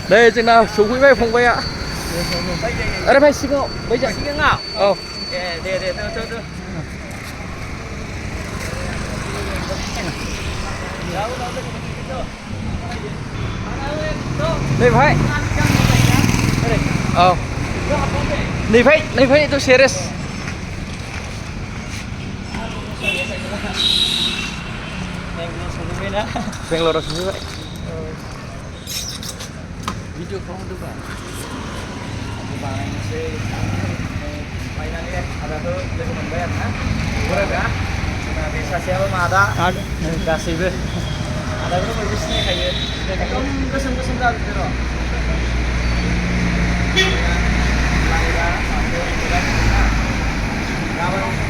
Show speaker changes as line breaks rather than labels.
Đây chừng nào sufैबाय फंबाया ओरै फै सिगाङाव बैजा
सिगाङाव
औ
दे
नै भाइ औ नै फै दसे रेस्ट बेंगलराव सफैबाय भिडिअ खालामदोंबा बानायनोसै फाइनालि आदाखौ लोगो मोनबाय आरो ना बोरायबाय जोंना बे सासेयाबो मादा गासैबो आदाखौथ' बयबो सिनायखायो एकदम गोसोम जाजोबदों र' लायोबा गाबोन